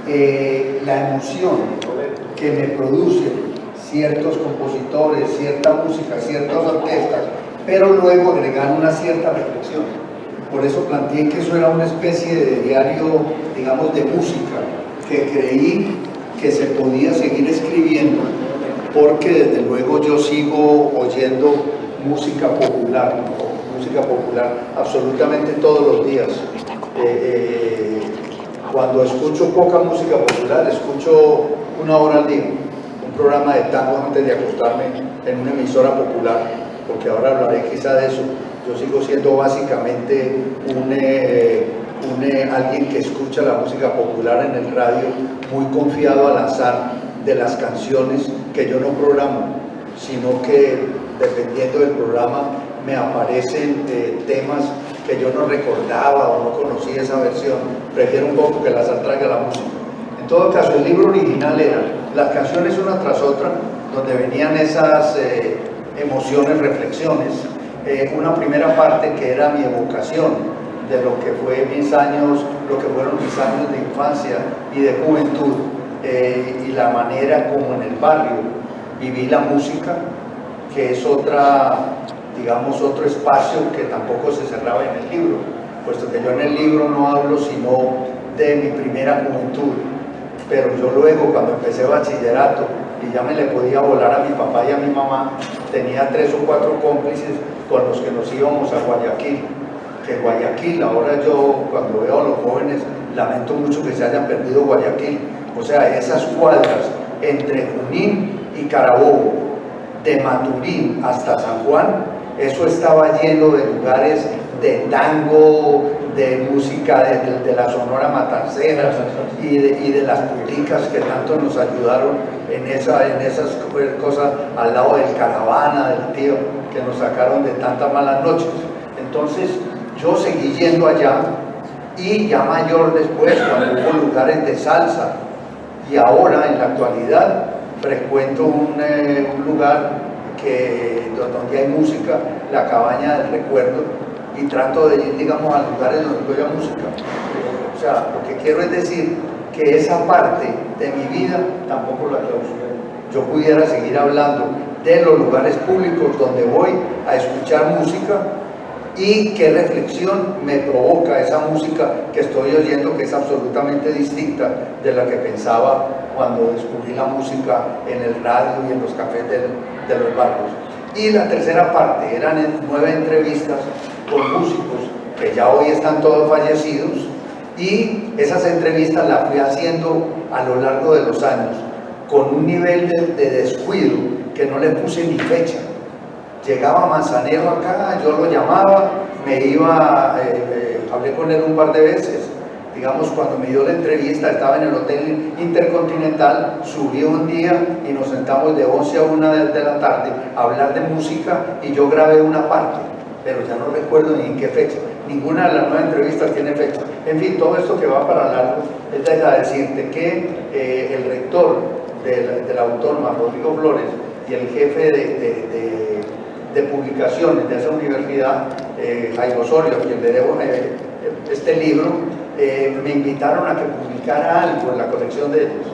la emoción que me producen ciertos compositores, cierta música, ciertas orquestas, pero luego agregar una cierta reflexión. Por eso planteé que eso era una especie de diario, digamos, de música, que creí que se podía seguir escribiendo, porque desde luego yo sigo oyendo música popular, ¿no? Música popular absolutamente todos los días. Cuando escucho poca música popular, escucho 1 hora al día, un programa de tango antes de acostarme en una emisora popular, porque ahora hablaré quizá de eso. Yo sigo siendo básicamente alguien que escucha la música popular en el radio, muy confiado al azar de las canciones que yo no programo, sino que dependiendo del programa me aparecen temas que yo no recordaba o no conocía esa versión. Prefiero un poco que el azar traiga la música. En todo caso, el libro original era las canciones una tras otra, donde venían esas emociones, reflexiones. Una primera parte que era mi evocación de lo que fue mis años, lo que fueron mis años de infancia y de juventud, y la manera como en el barrio viví la música, que es digamos, otro espacio que tampoco se cerraba en el libro, puesto que yo en el libro no hablo sino de mi primera juventud, pero yo luego, cuando empecé bachillerato y ya me le podía volar a mi papá y a mi mamá, tenía 3 o 4 cómplices con los que nos íbamos a Guayaquil. Que Guayaquil, ahora yo cuando veo a los jóvenes lamento mucho que se hayan perdido Guayaquil, o sea, esas cuadras entre Junín y Carabobo, de Maturín hasta San Juan, eso estaba lleno de lugares de tango, de música de la Sonora Matancera y de las puticas que tanto nos ayudaron en esas cosas al lado del Caravana, del tío, que nos sacaron de tantas malas noches. Entonces yo seguí yendo allá, y ya mayor después, cuando hubo lugares de salsa, y ahora en la actualidad frecuento un lugar donde hay música, la Cabaña del Recuerdo, y trato de ir, digamos, a lugares donde haya música. O sea, lo que quiero es decir que esa parte de mi vida tampoco la clausuré. Yo pudiera seguir hablando de los lugares públicos donde voy a escuchar música y qué reflexión me provoca esa música que estoy oyendo, que es absolutamente distinta de la que pensaba cuando descubrí la música en el radio y en los cafés de los barrios. Y la tercera parte eran 9 entrevistas con músicos que ya hoy están todos fallecidos, y esas entrevistas las fui haciendo a lo largo de los años con un nivel de descuido que no le puse ni fecha. Llegaba Manzanero acá, yo lo llamaba, me iba, hablé con él un par de veces. Digamos, cuando me dio la entrevista, estaba en el Hotel Intercontinental, subí un día y nos sentamos de 11 a 1 de la tarde a hablar de música, y yo grabé una parte, pero ya no recuerdo ni en qué fecha. Ninguna de las 9 entrevistas tiene fecha. En fin, todo esto que va para largo es de decirte que el rector de la Autónoma, Rodrigo Flores, y el jefe de publicaciones de esa universidad, Jaime Osorio, a quien le debo este libro, me invitaron a que publicara algo en la colección de ellos.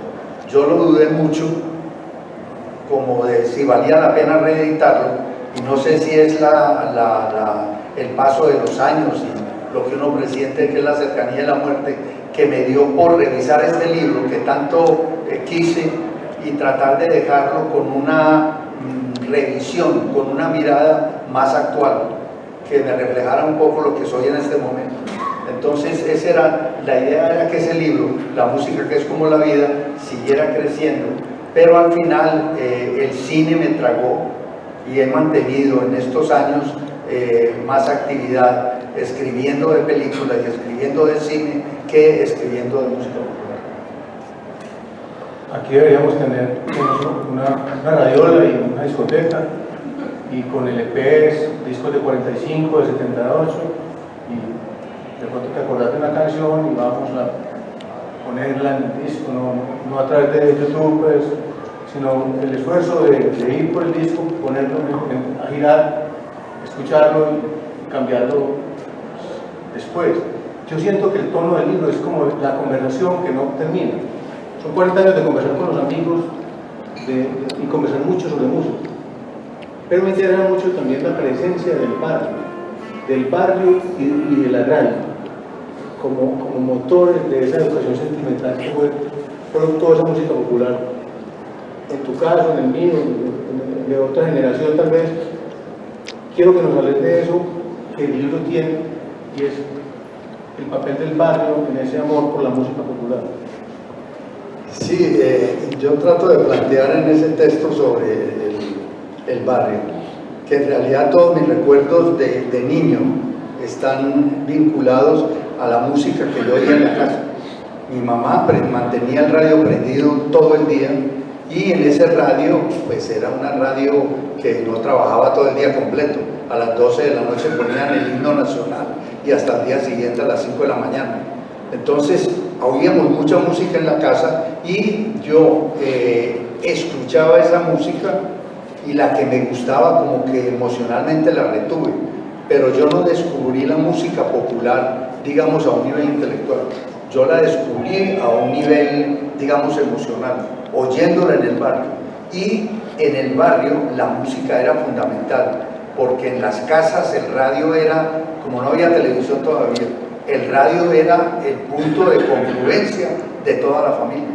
Yo lo dudé mucho, como de si valía la pena reeditarlo, y no sé si es el paso de los años y lo que uno presiente, que es la cercanía de la muerte, que me dio por revisar este libro que tanto quise, y tratar de dejarlo con una revisión, con una mirada más actual, que me reflejara un poco lo que soy en este momento. Entonces la idea era que ese libro, La música que es como la vida, siguiera creciendo, pero al final el cine me tragó, y he mantenido en estos años más actividad escribiendo de películas y escribiendo de cine que escribiendo de música popular. Aquí deberíamos tener una radiola y una discoteca, y con LPs, discos de 45, de 78, y de pronto te acordás de una canción y vamos a ponerla en el disco, no a través de YouTube, pues, sino el esfuerzo de ir por el disco, ponerlo a girar, escucharlo y cambiarlo después. Yo siento que el tono del libro es como la conversación que no termina. son 40 años de conversar con los amigos y conversar mucho sobre música. Pero me interesa mucho también la presencia del barrio y de la radio, como motores de esa educación sentimental que fue producto de esa música popular. En tu caso, en el mío, de otra generación tal vez, quiero que nos hables de eso que el libro tiene, y es el papel del barrio en ese amor por la música popular. Sí, yo trato de plantear en ese texto sobre el barrio, que en realidad todos mis recuerdos de niño están vinculados a la música que yo oía en la casa. Mi mamá mantenía el radio prendido todo el día, y en ese radio, pues era una radio que no trabajaba todo el día completo. A las 12 de la noche ponían el himno nacional y hasta el día siguiente a las 5 de la mañana. Entonces, oíamos mucha música en la casa y yo escuchaba esa música, y la que me gustaba como que emocionalmente la retuve, pero yo no descubrí la música popular, digamos, a un nivel intelectual. Yo la descubrí a un nivel, digamos, emocional, oyéndola en el barrio. Y en el barrio la música era fundamental, porque en las casas el radio era, como no había televisión todavía, el radio era el punto de confluencia de toda la familia.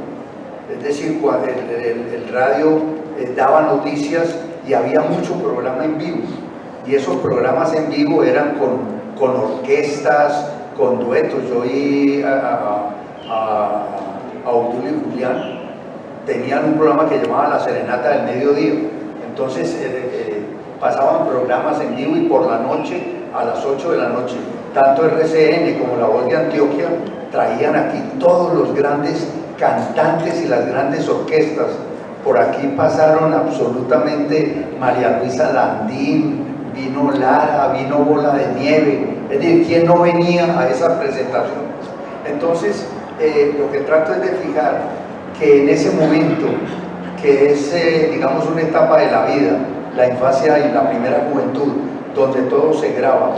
Es decir, el radio daba noticias y había mucho programa en vivo. Y esos programas en vivo eran con orquestas, con duetos. Yo oí a Obdulio y Julián, tenían un programa que llamaba La Serenata del Mediodía. Entonces pasaban programas en vivo, y por la noche, a las 8 de la noche, tanto RCN como La Voz de Antioquia traían aquí todos los grandes cantantes y las grandes orquestas. Por aquí pasaron absolutamente María Luisa Landín, vino Lara, vino Bola de Nieve. Es decir, ¿quién no venía a esas presentaciones? Entonces, lo que trato es de fijar que en ese momento, que es, digamos, una etapa de la vida, la infancia y la primera juventud, donde todo se graba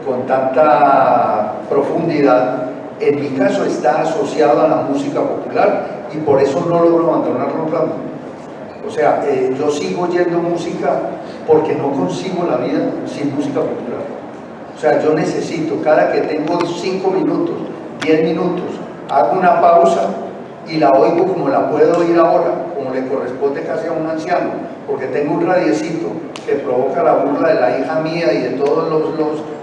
con tanta profundidad, en mi caso está asociado a la música popular, y por eso no logro abandonarlo rápido. O sea, yo sigo oyendo música porque no consigo la vida sin música popular. O sea, yo necesito, cada que tengo 5 minutos, 10 minutos, hago una pausa y la oigo como la puedo oír ahora, como le corresponde casi a un anciano, porque tengo un radiecito que provoca la burla de la hija mía y de todos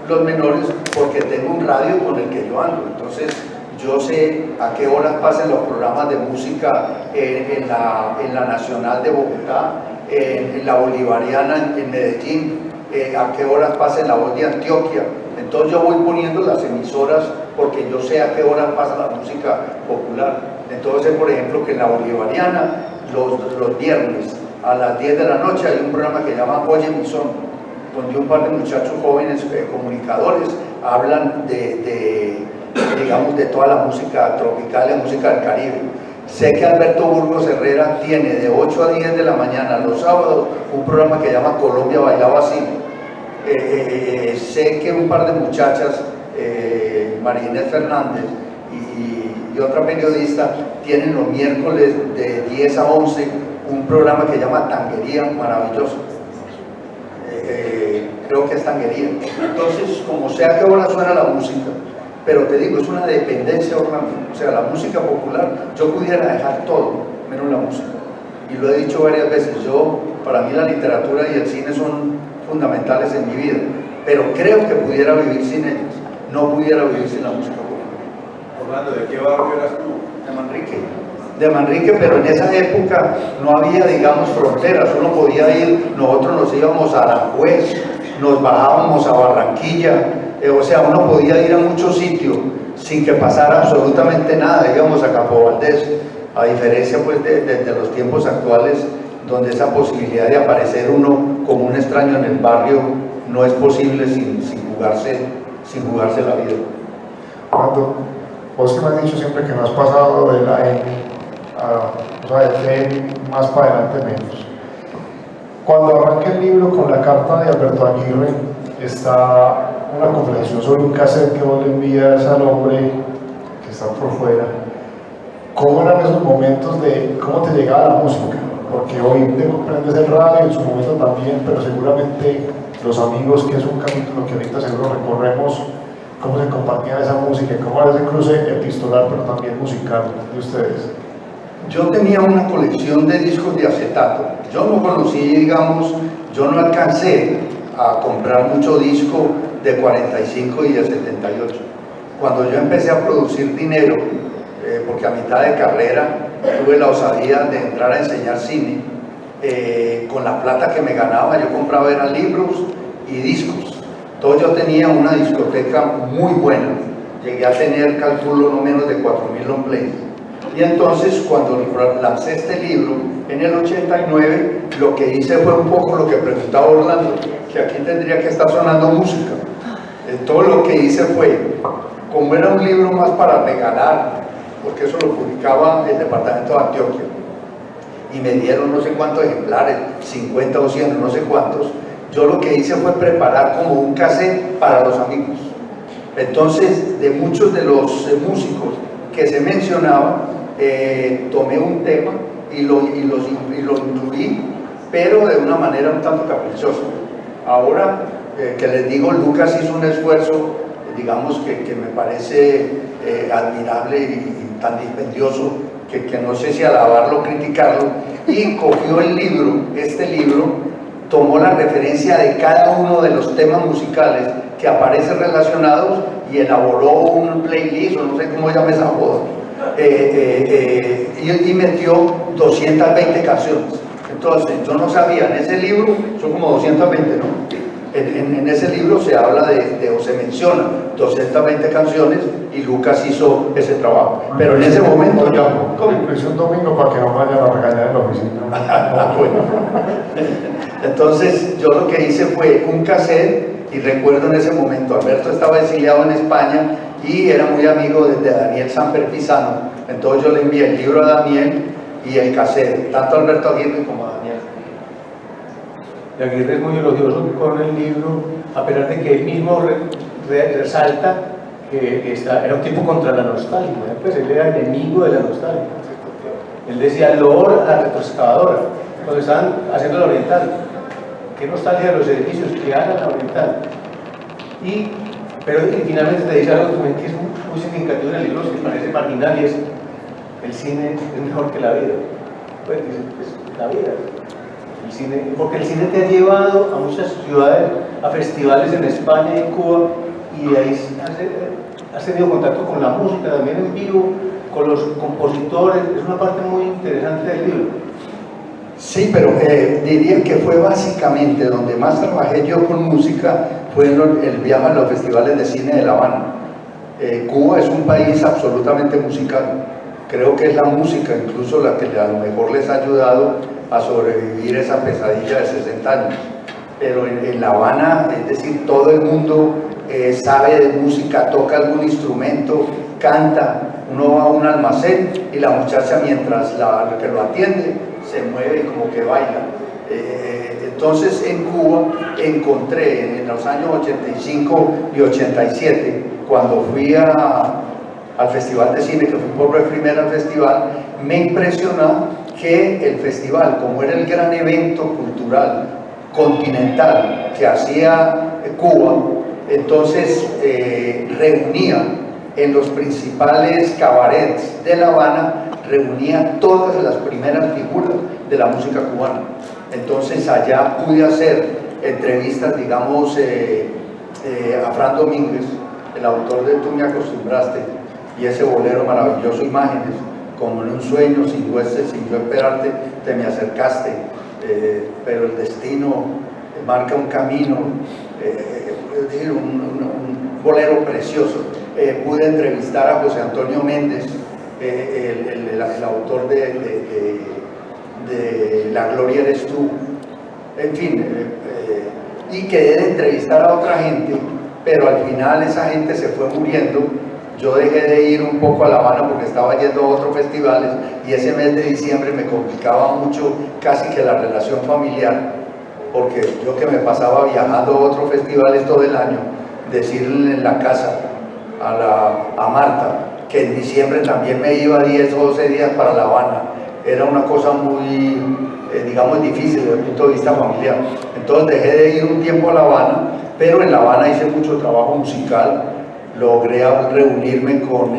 los menores, porque tengo un radio con el que yo ando. Entonces, yo sé a qué horas pasan los programas de música en la Nacional de Bogotá, en la Bolivariana en Medellín, a qué horas pasa en La Voz de Antioquia. Entonces yo voy poniendo las emisoras porque yo sé a qué horas pasa la música popular. Entonces, por ejemplo, que en la Bolivariana, los viernes a las 10 de la noche hay un programa que se llama Oye mi Son, donde un par de muchachos jóvenes comunicadores hablan digamos, de toda la música tropical, la música del Caribe. Sé que Alberto Burgos Herrera tiene de 8 a 10 de la mañana los sábados un programa que se llama Colombia Bailaba Así. Sé que un par de muchachas, María Inés Fernández y otra periodista, tienen los miércoles de 10 a 11 un programa que se llama Tanguería, maravilloso. Creo que es Tanguería. Entonces, como sea que ahora suena la música, pero te digo, es una dependencia orgánica. O sea, la música popular, yo pudiera dejar todo, menos la música. Y lo he dicho varias veces, para mí la literatura y el cine son fundamentales en mi vida, pero creo que pudiera vivir sin ellas, no pudiera vivir sin la música popular. Orlando, ¿de qué barrio eras tú? De Manrique. De Manrique, pero en esa época no había, digamos, fronteras. Uno podía ir, nosotros nos íbamos a Aranjuez, nos bajábamos a Barranquilla, o sea, uno podía ir a muchos sitios sin que pasara absolutamente nada. Íbamos a Campo Valdés, a diferencia pues de los tiempos actuales, donde esa posibilidad de aparecer uno como un extraño en el barrio no es posible sin jugarse la vida. Cuando vos que me has dicho siempre que no has pasado de la N de fe más para adelante menos. Cuando arranca el libro con la carta de Alberto Aguirre, está una conversación sobre un cassette que vos le envías al hombre que está por fuera, ¿cómo eran esos momentos de cómo te llegaba la música? Porque hoy te comprendes el radio, en su momento también, pero seguramente los amigos, que es un capítulo que ahorita seguro recorremos, cómo se compartía esa música, cómo era ese cruce epistolar, pero también musical de ustedes. Yo tenía una colección de discos de acetato. Yo no conocí, digamos, yo no alcancé a comprar mucho disco de 45 y de 78. Cuando yo empecé a producir dinero, porque a mitad de carrera tuve la osadía de entrar a enseñar cine, con la plata que me ganaba yo compraba eran libros y discos. Entonces yo tenía una discoteca muy buena, llegué a tener, calculo, no menos de 4.000 long plays. Y entonces cuando lancé este libro en el 89, lo que hice fue un poco lo que preguntaba Orlando, que aquí tendría que estar sonando música. Todo lo que hice fue, como era un libro más para regalar, porque eso lo publicaba el departamento de Antioquia, y me dieron no sé cuántos ejemplares, 50 o 100, no sé cuántos, yo lo que hice fue preparar como un cassette para los amigos. Entonces, de muchos de los músicos que se mencionaban, tomé un tema y lo incluí, pero de una manera un tanto caprichosa. Ahora que les digo, Lucas hizo un esfuerzo, digamos que me parece admirable y tan dispendioso que no sé si alabarlo o criticarlo, y cogió el libro, este libro, tomó la referencia de cada uno de los temas musicales que aparecen relacionados y elaboró un playlist, o no sé cómo llama esa joda, y metió 220 canciones. Entonces, yo no sabía, en ese libro, son como 220, ¿no? En ese libro se habla o se menciona 220 canciones y Lucas hizo ese trabajo. Pero en ese momento ya... Lo hice un domingo para que no vayan a regañar en la oficina. Bueno. Entonces, yo lo que hice fue un cassette, y recuerdo en ese momento, Alberto estaba exiliado en España y era muy amigo de Daniel Samper Pisano. Entonces yo le envié el libro a Daniel y el cassette, tanto a Alberto Aguirre como a Daniel. Y Aguirre es muy elogioso con el libro, a pesar de que él mismo resalta que era un tipo contra la nostalgia, pues él era enemigo de la nostalgia. Él decía, loor a la retroexcavadora, cuando estaban haciendo la oriental. Qué nostalgia de los edificios, que hagan la oriental. Pero finalmente te dice algo también que es muy significativo en el libro, que parece marginal, y es: el cine es mejor que la vida. Pues es la vida. El cine, porque el cine te ha llevado a muchas ciudades, a festivales en España y en Cuba, y de ahí has tenido contacto con la música también en vivo, con los compositores. Es una parte muy interesante del libro. Sí, pero diría que fue básicamente donde más trabajé yo con música fue el viaje a los festivales de cine de La Habana. Cuba es un país absolutamente musical. Creo que es la música incluso la que a lo mejor les ha ayudado a sobrevivir esa pesadilla de 60 años. Pero en La Habana, es decir, todo el mundo sabe de música, toca algún instrumento, canta. Uno va a un almacén y la muchacha, mientras la que lo atiende, se mueve y como que baila. Entonces en Cuba encontré en los años 85 y 87, cuando fui al Festival de Cine, que fui por vez primera al festival, me impresionó que el festival, como era el gran evento cultural continental que hacía Cuba, entonces reunía en los principales cabarets de La Habana, reunía todas las primeras figuras de la música cubana. Entonces allá pude hacer entrevistas, digamos, a Fran Domínguez, el autor de Tú me acostumbraste, y ese bolero maravilloso, Imágenes, como en un sueño, sin yo esperarte, te me acercaste, pero el destino marca un camino, es decir, un bolero precioso. Pude entrevistar a José Antonio Méndez, el autor de La Gloria eres tú, en fin, y quedé de entrevistar a otra gente, pero al final esa gente se fue muriendo. Yo dejé de ir un poco a La Habana porque estaba yendo a otros festivales, y ese mes de diciembre me complicaba mucho casi que la relación familiar, porque yo que me pasaba viajando a otros festivales todo el año, decirle en la casa a Marta, que en diciembre también me iba 10 o 12 días para La Habana. Era una cosa muy, digamos, difícil desde el punto de vista familiar. Entonces dejé de ir un tiempo a La Habana, pero en La Habana hice mucho trabajo musical. Logré reunirme con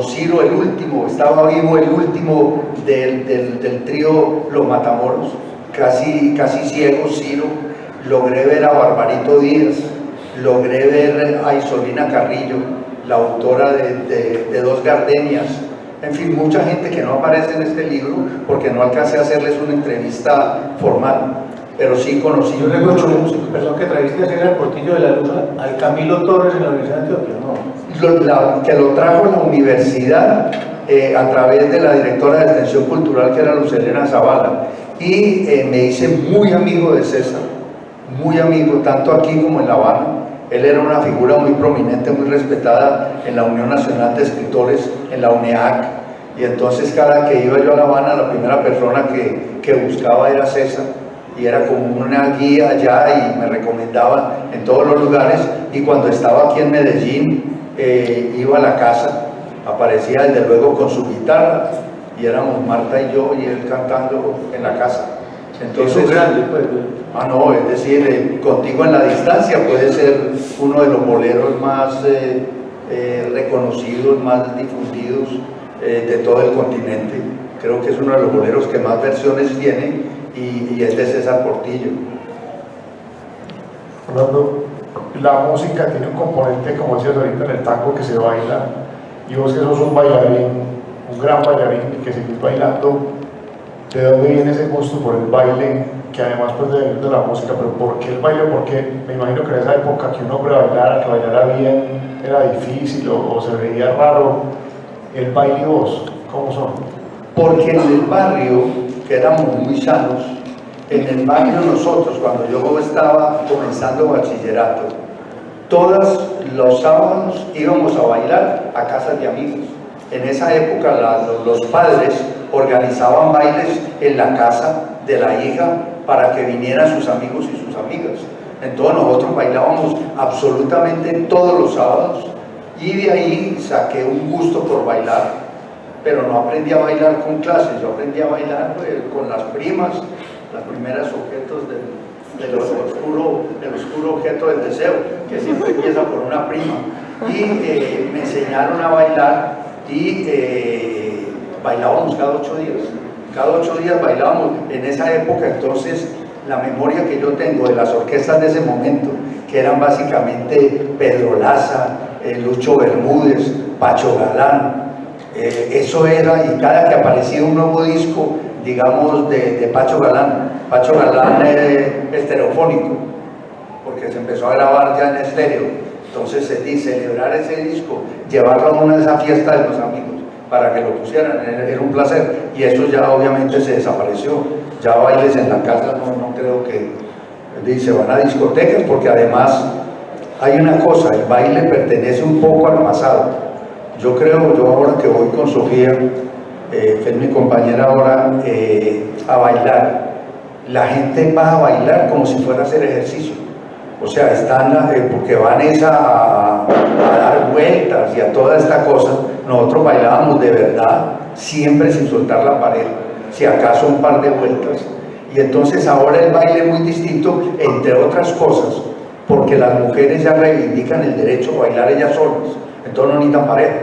Ciro, el último, estaba vivo el último del trío Los Matamoros, casi ciego Ciro. Logré ver a Barbarito Díaz, logré ver a Isolina Carrillo, la autora de Dos Gardenias, en fin, mucha gente que no aparece en este libro porque no alcancé a hacerles una entrevista formal, pero sí conocí Yo recuerdo mucho una músico. persona que trajiste a hacer el Portillo de la Luz al Camilo Torres en la Universidad de Antioquia, ¿no? Que lo trajo la universidad a través de la directora de Extensión Cultural, que era Luz Helena Zavala, y me hice muy amigo de César, muy amigo, tanto aquí como en La Habana. Él era una figura muy prominente, muy respetada en la Unión Nacional de Escritores, en la UNEAC, y entonces cada que iba yo a La Habana, la primera persona que buscaba era César, y era como una guía allá y me recomendaba en todos los lugares. Y cuando estaba aquí en Medellín, iba a la casa, aparecía desde luego con su guitarra, y éramos Marta y yo y él cantando en la casa. Entonces, grande, pues. no, es decir, Contigo en la Distancia puede ser uno de los boleros más reconocidos, más difundidos de todo el continente. Creo que es uno de los boleros que más versiones tiene y es de César Portillo. Fernando, la música tiene un componente, como decías ahorita, en el tango que se baila, y vos que sos un bailarín, un gran bailarín y que seguís bailando, ¿de dónde viene ese gusto por el baile? Que además pues de la música, pero ¿por qué el baile? Porque me imagino que en esa época que un hombre bailara, que bailara bien, era difícil o se veía raro. El baile y vos, ¿cómo son? Porque en el barrio, que éramos muy sanos, en el barrio nosotros, cuando yo estaba comenzando bachillerato, todos los sábados íbamos a bailar a casas de amigos. En esa época los padres organizaban bailes en la casa de la hija para que vinieran sus amigos y sus amigas. Entonces nosotros bailábamos absolutamente todos los sábados, y de ahí saqué un gusto por bailar, pero no aprendí a bailar con clases, yo aprendí a bailar con las primas, las primeras objetos del oscuro objeto del deseo, que siempre empieza por una prima, y me enseñaron a bailar, y bailábamos cada 8 días. Cada 8 días bailábamos. En esa época, entonces, la memoria que yo tengo de las orquestas de ese momento, que eran básicamente Pedro Laza, Lucho Bermúdez, Pacho Galán, eso era, y cada que aparecía un nuevo disco, digamos, de Pacho Galán estereofónico, porque se empezó a grabar ya en estéreo, entonces celebrar ese disco, llevarlo a una de esas fiestas de los amigos, para que lo pusieran, era un placer, y eso ya obviamente se desapareció. Ya bailes en la casa no creo que se van a discotecas, porque además hay una cosa, el baile pertenece un poco al pasado. Yo ahora que voy con Sofía, que es mi compañera ahora, a bailar, la gente va a bailar como si fuera a hacer ejercicio. O sea, porque van a dar vueltas y a toda esta cosa. Nosotros bailábamos de verdad, siempre sin soltar la pareja, si acaso un par de vueltas. Y entonces ahora el baile es muy distinto, entre otras cosas, porque las mujeres ya reivindican el derecho a bailar ellas solas, entonces no necesitan pareja.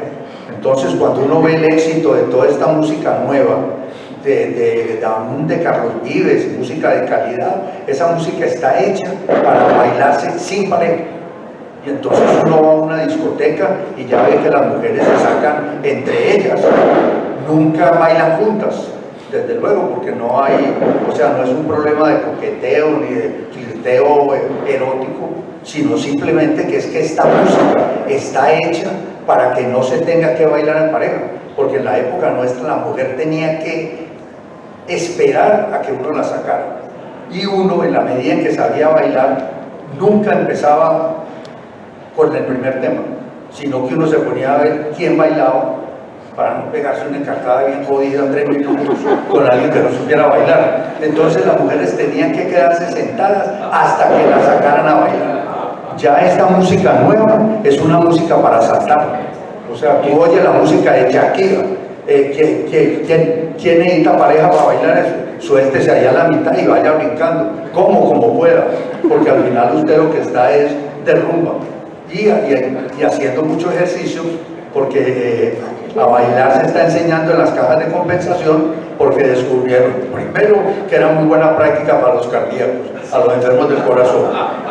Entonces cuando uno ve el éxito de toda esta música nueva, de Carlos Vives, música de calidad, esa música está hecha para bailarse sin pareja. Y entonces uno va a una discoteca y ya ve que las mujeres se sacan entre ellas, nunca bailan juntas, desde luego, porque no es un problema de coqueteo ni de flirteo erótico, sino simplemente que es que esta música está hecha para que no se tenga que bailar en pareja, porque en la época nuestra la mujer tenía que esperar a que uno la sacara, y uno, en la medida en que sabía bailar, nunca empezaba con el primer tema, sino que uno se ponía a ver quién bailaba para no pegarse una encartada bien jodida 3 minutos con alguien que no supiera bailar. Entonces las mujeres tenían que quedarse sentadas hasta que la sacaran a bailar. Ya esta música nueva es una música para saltar. O sea, tú oyes la música de Shakira. ¿Quién necesita pareja para bailar eso? Suéltese allá a la mitad y vaya brincando, como pueda, porque al final usted lo que está es de rumba y haciendo mucho ejercicio, porque a bailar se está enseñando en las cajas de compensación, porque descubrieron primero que era muy buena práctica para los cardíacos, a los enfermos del corazón,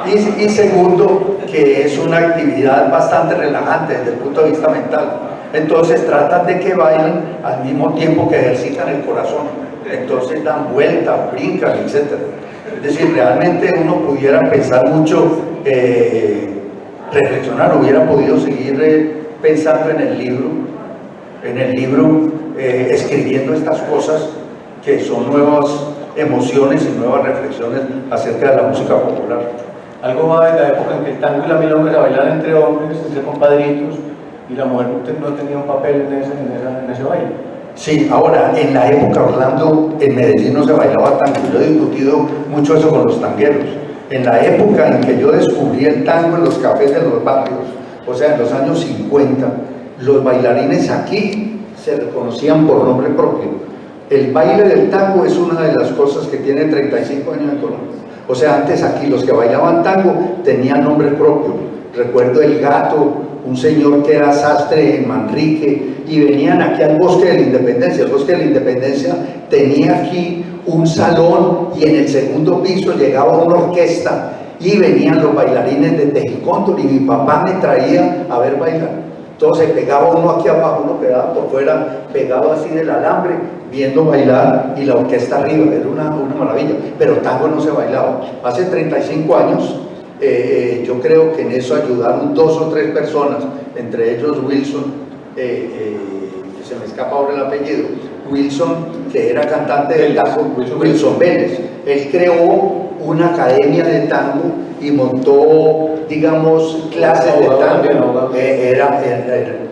y segundo que es una actividad bastante relajante desde el punto de vista mental. Entonces tratan de que bailen al mismo tiempo que ejercitan el corazón, entonces dan vueltas, brincan, etc. Es decir, realmente uno pudiera pensar mucho, reflexionar, hubiera podido seguir pensando en el libro, escribiendo estas cosas que son nuevas emociones y nuevas reflexiones acerca de la música popular. Algo va de la época en que el tango y la milonga se bailaban entre hombres, entre compadritos, y la mujer no tenía un papel en ese baile. Sí, ahora, en la época, Orlando, en Medellín no se bailaba tango. Yo he discutido mucho eso con los tangueros. En la época en que yo descubrí el tango en los cafés de los barrios, o sea, en los años 50, los bailarines aquí se reconocían por nombre propio. El baile del tango es una de las cosas que tiene 35 años en Colombia. O sea, antes aquí los que bailaban tango tenían nombre propio. Recuerdo El Gato, un señor que era sastre en Manrique, y venían aquí al Bosque de la Independencia. El Bosque de la Independencia tenía aquí un salón y en el segundo piso llegaba una orquesta y venían los bailarines de Tejicóndor y mi papá me traía a ver bailar. Entonces pegaba uno aquí abajo, uno quedaba por fuera, pegado así del alambre, viendo bailar y la orquesta arriba. Era una maravilla, pero tango no se bailaba. Hace 35 años yo creo que en eso ayudaron 2 o 3 personas, entre ellos Wilson, se me escapa ahora el apellido, Wilson, que era cantante del tango, Wilson Vélez. Él creó una academia de tango y montó, digamos, clases de tango.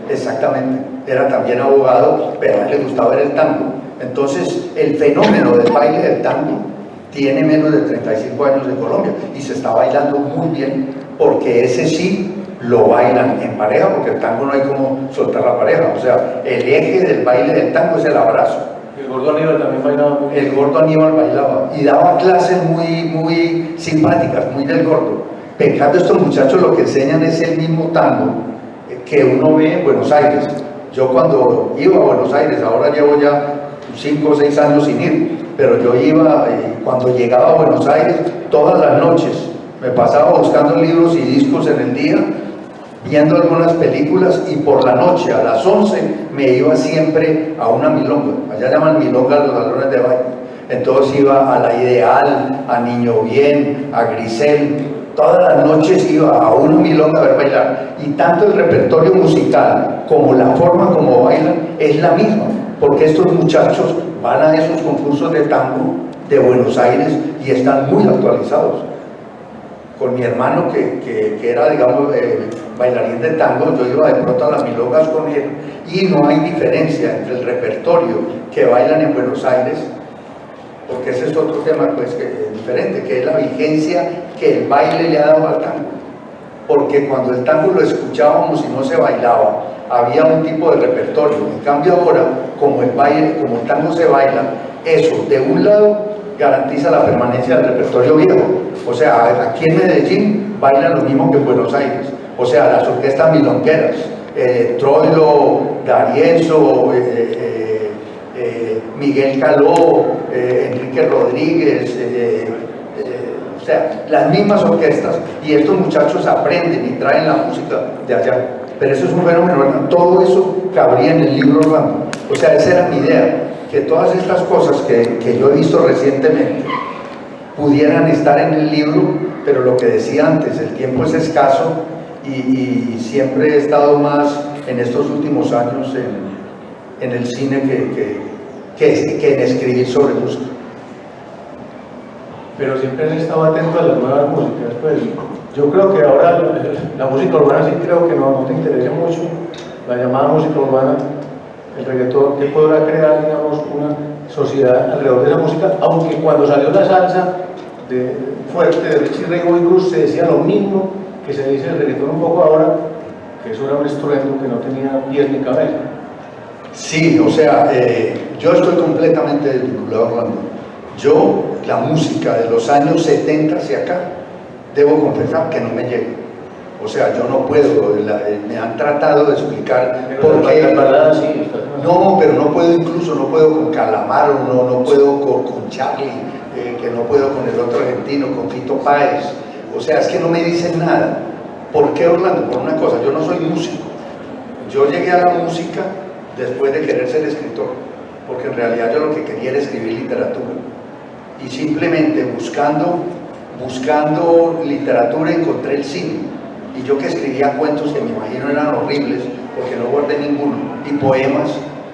Exactamente, era también abogado, pero a él le gustaba ver el tango. Entonces, el fenómeno del baile del tango tiene menos de 35 años en Colombia y se está bailando muy bien, porque ese sí lo bailan en pareja, porque el tango no hay como soltar la pareja. O sea, el eje del baile del tango es el abrazo. El gordo Aníbal también bailaba muy bien. El gordo Aníbal bailaba y daba clases muy simpáticas, muy del gordo. En cambio, estos muchachos lo que enseñan es el mismo tango que uno ve en Buenos Aires. Yo cuando iba a Buenos Aires, ahora llevo ya 5 o 6 años sin ir, pero yo iba, cuando llegaba a Buenos Aires, todas las noches me pasaba buscando libros y discos en el día, viendo algunas películas, y por la noche a las 11 me iba siempre a una milonga. Allá llaman milonga los salones de baile. Entonces iba a La Ideal, a Niño Bien, a Grisel. Todas las noches iba a una milonga a ver bailar. Y tanto el repertorio musical como la forma como bailan es la misma, porque estos muchachos van a esos concursos de tango de Buenos Aires y están muy actualizados. Con mi hermano que era, digamos, bailarín de tango, yo iba de pronto a las milongas con él y no hay diferencia entre el repertorio que bailan en Buenos Aires, porque ese es otro tema pues, que es diferente, que es la vigencia que el baile le ha dado al tango. Porque cuando el tango lo escuchábamos y no se bailaba, había un tipo de repertorio. En cambio ahora, como el tango se baila, eso de un lado garantiza la permanencia del repertorio viejo. O sea, aquí en Medellín bailan lo mismo que en Buenos Aires. O sea, las orquestas milongueras, Troilo, D'Arienzo, Miguel Caló, Enrique Rodríguez, o sea, las mismas orquestas, y estos muchachos aprenden y traen la música de allá. Pero eso es un fenómeno, ¿verdad? Todo eso cabría en el libro Orlando. O sea, esa era mi idea, que todas estas cosas que yo he visto recientemente pudieran estar en el libro, pero lo que decía antes, el tiempo es escaso y siempre he estado más en estos últimos años en el cine que en escribir sobre música. Pero siempre has estado atento a las nuevas músicas, pues. Yo creo que ahora la música urbana sí creo que no te interesa mucho, la llamada música urbana, el reggaetón, que podrá crear, digamos, una sociedad alrededor de esa música, aunque cuando salió la salsa fuerte de Richie Ray y Bruce se decía lo mismo que se dice el reggaetón un poco ahora, que eso era un estruendo que no tenía pies ni cabeza. Sí, o sea, yo estoy completamente desvinculado, Orlando. Yo, la música de los años 70 hacia acá, debo confesar que no me llega. O sea, yo no puedo, me han tratado de explicar por qué. Sí, no, pero no puedo, incluso no puedo con Calamaro, no puedo con Charlie, que no puedo con el otro argentino, con Fito Páez. O sea, es que no me dicen nada. ¿Por qué, Orlando? Por una cosa, yo no soy músico. Yo llegué a la música después de querer ser escritor, porque en realidad yo lo que quería era escribir literatura. Y simplemente buscando literatura encontré el cine. Y yo que escribía cuentos que me imagino eran horribles, porque no guardé ninguno, y poemas,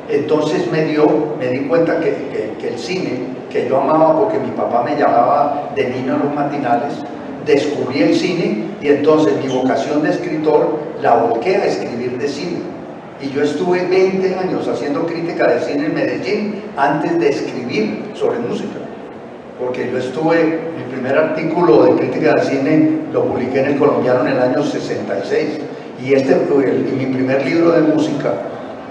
entonces me di cuenta que el cine, que yo amaba porque mi papá me llevaba de niño a los matinales, descubrí el cine y entonces mi vocación de escritor la volqué a escribir de cine. Y yo estuve 20 años haciendo crítica de cine en Medellín antes de escribir sobre música. Porque yo mi primer artículo de crítica de cine lo publiqué en El Colombiano en el año 66. Y mi primer libro de música,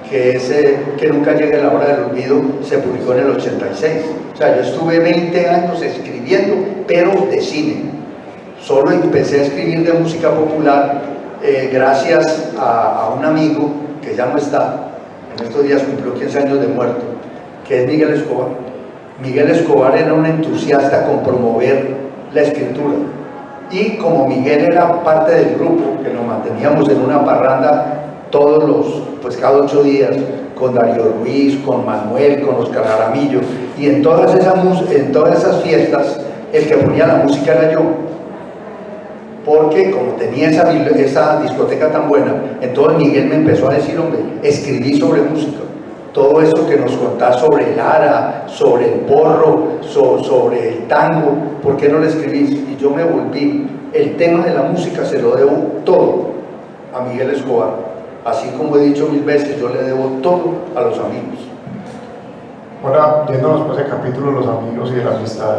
que es Que nunca llegue la hora del olvido, se publicó en el 86. O sea, yo estuve 20 años escribiendo, pero de cine. Solo empecé a escribir de música popular gracias a un amigo que ya no está, en estos días cumplió 15 años de muerto, que es Miguel Escobar. Miguel Escobar era un entusiasta con promover la escritura, y como Miguel era parte del grupo, que nos manteníamos en una parranda cada 8 días, con Darío Ruiz, con Manuel, con Oscar Jaramillo, y en todas esas fiestas el que ponía la música era yo, porque como tenía esa discoteca tan buena, entonces Miguel me empezó a decir, hombre, escribí sobre música, todo eso que nos contás sobre el ara, sobre el porro, sobre el tango, ¿por qué no lo escribís? Y yo me volví, el tema de la música se lo debo todo a Miguel Escobar, así como he dicho 1000 veces, yo le debo todo a los amigos. Ahora, yéndonos por ese capítulo de los amigos y de la amistad,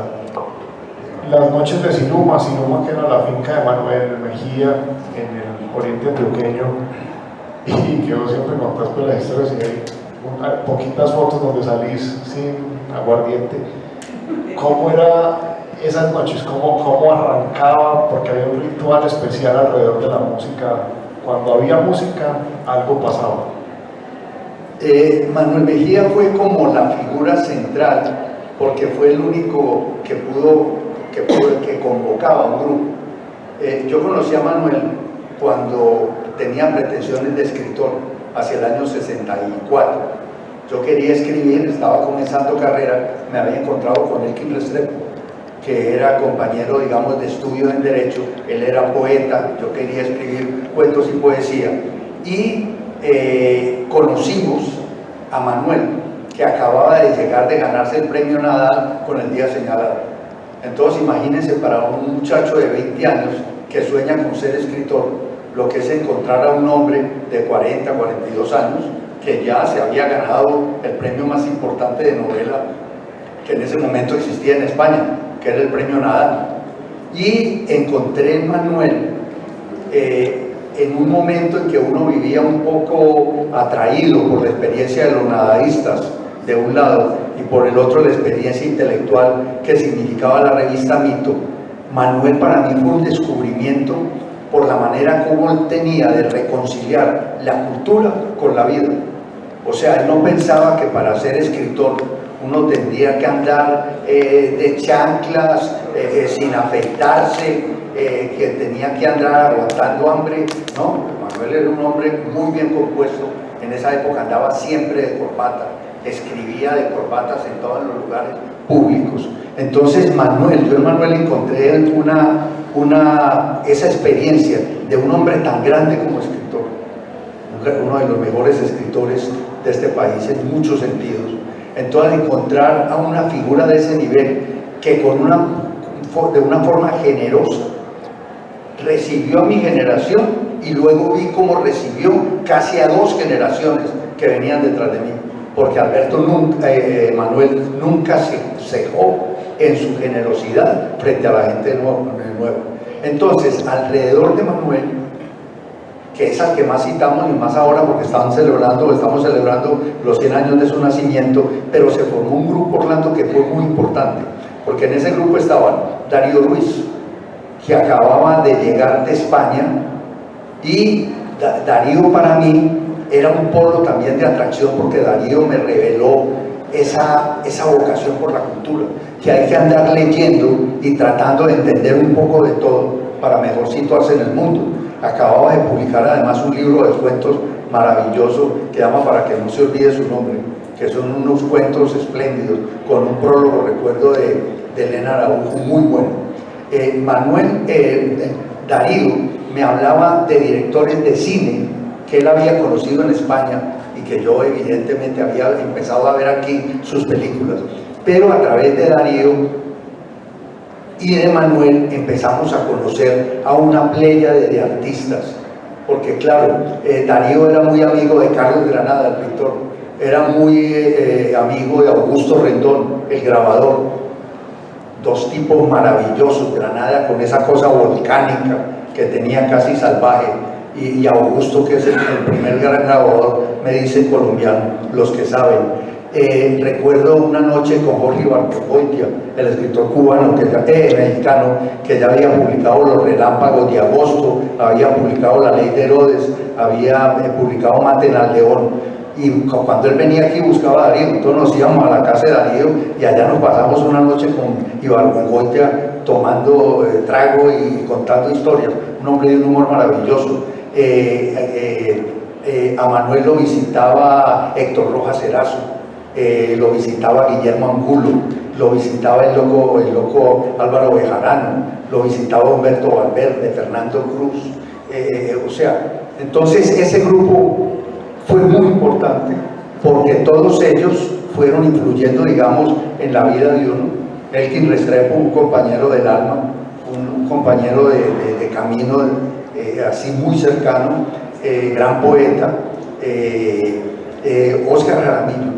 las noches de Sinuma que era la finca de Manuel Mejía en el oriente antioqueño, y que vos siempre contás por las historias y hay poquitas fotos donde salís sin aguardiente. ¿Cómo eran esas noches? ¿Cómo arrancaba? Porque había un ritual especial alrededor de la música. Cuando había música, algo pasaba. Manuel Mejía fue como la figura central, porque fue el único que convocaba a un grupo. Yo conocí a Manuel cuando tenía pretensiones de escritor, hacia el año 64. Yo quería escribir, estaba comenzando carrera, me había encontrado con Elkin Restrepo, que era compañero, digamos, de estudio en Derecho. Él era poeta, yo quería escribir cuentos y poesía. Y conocimos a Manuel, que acababa de llegar de ganarse el premio Nadal con el día señalado. Entonces imagínense, para un muchacho de 20 años que sueña con ser escritor, lo que es encontrar a un hombre de 40, 42 años que ya se había ganado el premio más importante de novela que en ese momento existía en España, que era el premio Nadal. Y encontré en Manuel, en un momento en que uno vivía un poco atraído por la experiencia de los nadaístas de un lado y por el otro la experiencia intelectual que significaba la revista Mito. Manuel para mí fue un descubrimiento por la manera como él tenía de reconciliar la cultura con la vida. O sea, él no pensaba que para ser escritor uno tendría que andar de chanclas, sin afeitarse, que tenía que andar aguantando hambre. No, Manuel era un hombre muy bien compuesto. En esa época andaba siempre de corbata, escribía de corbatas en todos los lugares públicos. Entonces yo en Manuel encontré esa experiencia de un hombre tan grande como escritor, uno de los mejores escritores de este país en muchos sentidos. Entonces encontrar a una figura de ese nivel que de una forma generosa recibió a mi generación y luego vi cómo recibió casi a 2 generaciones que venían detrás de mí, porque Manuel nunca se cejó en su generosidad frente a la gente nueva. Entonces, alrededor de Manuel, que es al que más citamos y más ahora porque estamos celebrando los 100 años de su nacimiento, pero se formó un grupo, Orlando, que fue muy importante, porque en ese grupo estaban Darío Ruiz, que acababa de llegar de España, y Darío para mí era un polo también de atracción, porque Darío me reveló esa vocación por la cultura, que hay que andar leyendo y tratando de entender un poco de todo para mejor situarse en el mundo. Acababa de publicar además un libro de cuentos maravilloso que llama Para que no se olvide su nombre, que son unos cuentos espléndidos, con un prólogo, recuerdo, de Elena Araujo, muy bueno. Darío me hablaba de directores de cine que él había conocido en España y que yo evidentemente había empezado a ver aquí sus películas, pero a través de Darío y de Manuel empezamos a conocer a una pléyade de artistas, porque claro, Darío era muy amigo de Carlos Granada, el pintor, era muy amigo de Augusto Rendón, el grabador, dos tipos maravillosos, Granada con esa cosa volcánica que tenía casi salvaje, y Augusto, que es el primer gran grabador, me dice colombiano, los que saben. Recuerdo una noche con Jorge Barbogoitia, el escritor cubano, mexicano, que ya había publicado Los Relámpagos de Agosto, había publicado La Ley de Herodes, había publicado Maten al León, y cuando él venía aquí buscaba a Darío, entonces nos íbamos a la casa de Darío y allá nos pasamos una noche con Ibargüengoitia tomando trago y contando historias, un hombre de un humor maravilloso. A Manuel lo visitaba Héctor Rojas Erazo, lo visitaba Guillermo Angulo, lo visitaba el loco Álvaro Bejarano, lo visitaba Humberto Valverde, Fernando Cruz, o sea, entonces ese grupo fue muy importante porque todos ellos fueron influyendo, digamos, en la vida de uno. Elkin Restrepo, un compañero del alma, un compañero de camino, así muy cercano, gran poeta, Óscar Jaramillo,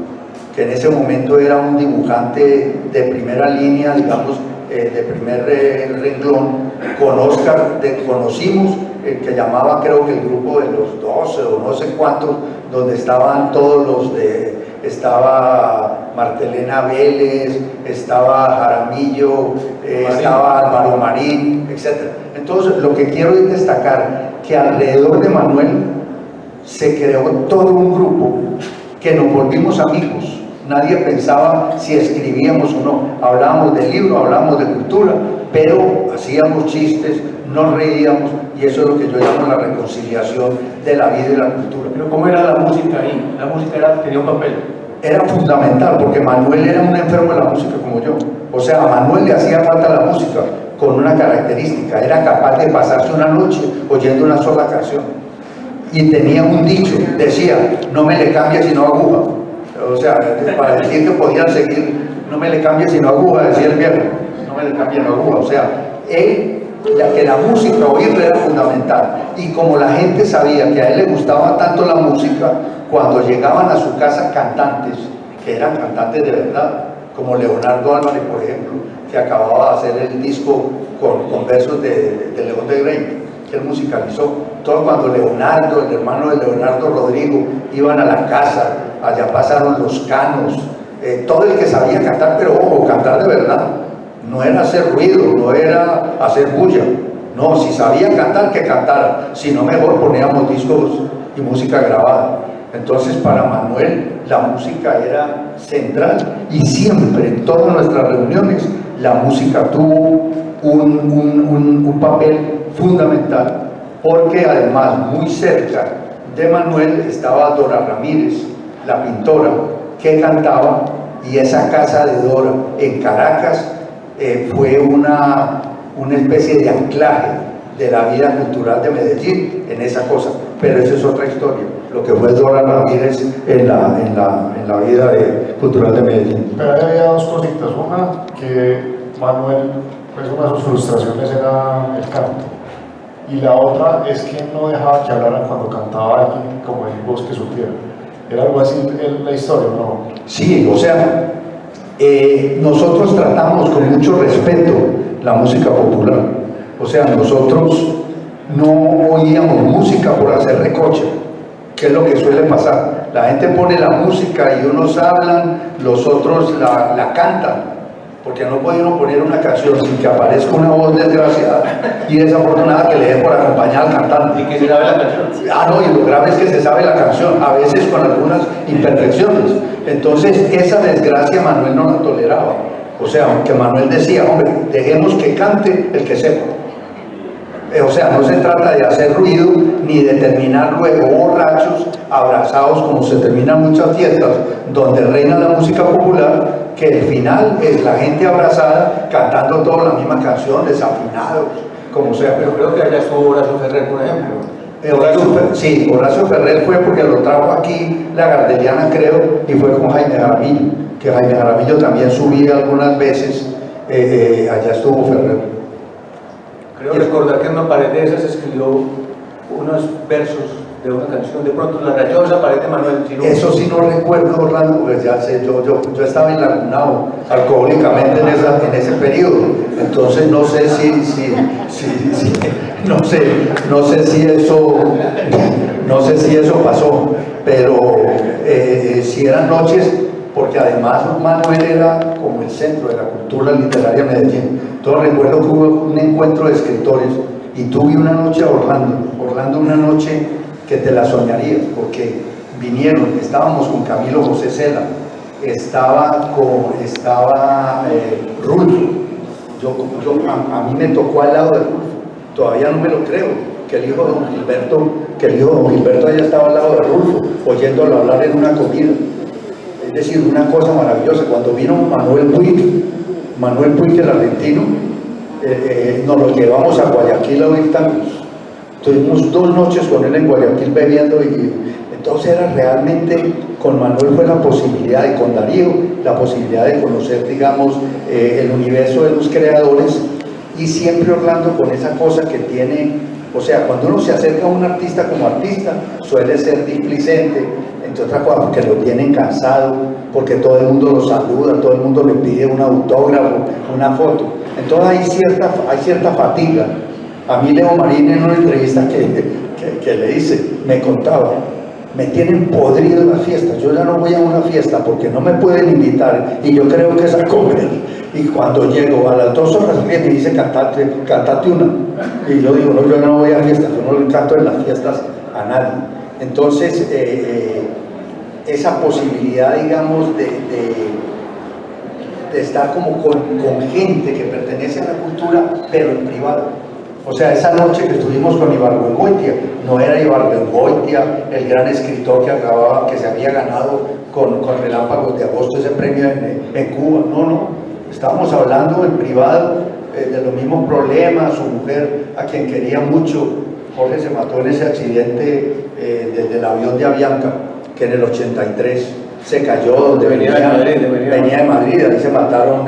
que en ese momento era un dibujante de primera línea, digamos, de primer renglón. Con Óscar conocimos el que llamaba, creo que el grupo de los 12 o no sé cuántos, donde estaban todos los estaba Martelena Vélez, estaba Jaramillo, estaba Álvaro Marín, etc. Entonces, lo que quiero es destacar que alrededor de Manuel se creó todo un grupo que nos volvimos amigos. Nadie pensaba si escribíamos o no, hablábamos de libro, hablábamos de cultura, pero hacíamos chistes, nos reíamos, y eso es lo que yo llamo la reconciliación de la vida y la cultura. Pero ¿cómo era la música ahí? La música tenía un papel. Era fundamental, porque Manuel era un enfermo de la música como yo. O sea, a Manuel le hacía falta la música con una característica, era capaz de pasarse una noche oyendo una sola canción. Y tenía un dicho, decía, no me le cambies sino aguja. O sea, para decir que podían seguir, no me le cambies sino aguja, decía el viejo, no me le cambies sino aguja. O sea, que la música oírla era fundamental. Y como la gente sabía que a él le gustaba tanto la música, cuando llegaban a su casa cantantes, que eran cantantes de verdad, como Leonardo Álvarez, por ejemplo, que acababa de hacer el disco con versos de León de Grey, que él musicalizó. Todo cuando Leonardo, el hermano de Leonardo Rodrigo, iban a la casa, allá pasaron los Canos, todo el que sabía cantar, pero ojo, cantar de verdad. No era hacer ruido, no era hacer bulla. No, si sabía cantar, que cantara. Si no, mejor poníamos discos y música grabada. Entonces, para Manuel, la música era central. Y siempre, en todas nuestras reuniones, la música tuvo un papel fundamental. Porque además, muy cerca de Manuel estaba Dora Ramírez, la pintora, que cantaba. Y esa casa de Dora en Caracas fue una especie de anclaje de la vida cultural de Medellín en esa cosa, pero esa es otra historia, lo que fue Dora Ramírez en la vida cultural de Medellín. Pero ahí había dos cositas, una que Manuel, pues una de sus frustraciones era el canto, y la otra es que no dejaba que hablaran cuando cantaba alguien como en Bosque Supiera. ¿Era algo así la historia o no? Sí, o sea, nosotros tratamos con mucho respeto la música popular. O O sea, nosotros no oíamos música por hacer recoche, que es lo que suele pasar. La gente pone la música y unos hablan, los otros la cantan, porque no puede uno poner una canción sin que aparezca una voz desgraciada y desafortunada que le dé por acompañar al cantante. ¿Y que se sabe la canción? Ah, no, y lo grave es que se sabe la canción, a veces con algunas imperfecciones. Entonces, esa desgracia Manuel no la toleraba. O sea, aunque Manuel decía, hombre, dejemos que cante el que sepa. O sea, no se trata de hacer ruido ni de terminar luego borrachos, abrazados, como se terminan muchas fiestas donde reina la música popular, que el final es la gente abrazada cantando toda la misma canción, desafinados, como sea. Pero creo que allá estuvo Horacio Ferrer, por ejemplo. Sí, Horacio Ferrer fue porque lo trajo aquí la Gardeliana, creo, y fue con Jaime Jaramillo, que Jaime Jaramillo también subía algunas veces, allá estuvo Ferrer. Creo recordar que en una pared de esas escribió unos versos de una canción, de pronto la rayó esa pared de Manuel. Si no... Eso sí no recuerdo, Orlando, pues ya sé, yo estaba enlagunado alcohólicamente en ese periodo, entonces no sé si eso pasó, pero si eran noches, porque además Manuel era como el centro de la cultura literaria de Medellín. Entonces recuerdo que hubo un encuentro de escritores y tuve una noche a Orlando una noche que te la soñarías, porque vinieron, estábamos con Camilo José Cela, estaba Rulfo, a mí me tocó al lado de Rulfo, todavía no me lo creo, que el hijo de don Gilberto haya estado al lado de Rulfo, oyéndolo hablar en una comida. Es decir, una cosa maravillosa. Cuando vino Manuel Puig, el argentino, nos lo llevamos a Guayaquil a oír tangos. Tuvimos 2 noches con él en Guayaquil bebiendo y entonces era realmente, con Manuel fue la posibilidad, y con Darío, la posibilidad de conocer, digamos, el universo de los creadores, y siempre Orlando con esa cosa que tiene, o sea, cuando uno se acerca a un artista como artista, suele ser displicente, entre otras cosas, porque lo tienen cansado, porque todo el mundo lo saluda, todo el mundo le pide un autógrafo, una foto. Entonces hay cierta fatiga. A mí Leo Marín en una entrevista que le hice, me contaba, me tienen podrido las fiestas, yo ya no voy a una fiesta porque no me pueden invitar y yo creo que es a comer. Y cuando llego a las 2 horas me dice, cantate una. Y yo digo, no, yo no voy a fiestas, yo no le canto en las fiestas a nadie. Entonces, esa posibilidad, digamos, de estar como con gente que pertenece a la cultura, pero en privado. O sea, esa noche que estuvimos con Ibargüengoitia, no era Ibargüengoitia el gran escritor que se había ganado con Relámpagos de Agosto ese premio en Cuba, no, estábamos hablando en privado de los mismos problemas. Su mujer, a quien quería mucho, Jorge, se mató en ese accidente desde el avión de Avianca, que en el 83 se cayó donde venía de Madrid, ahí se mataron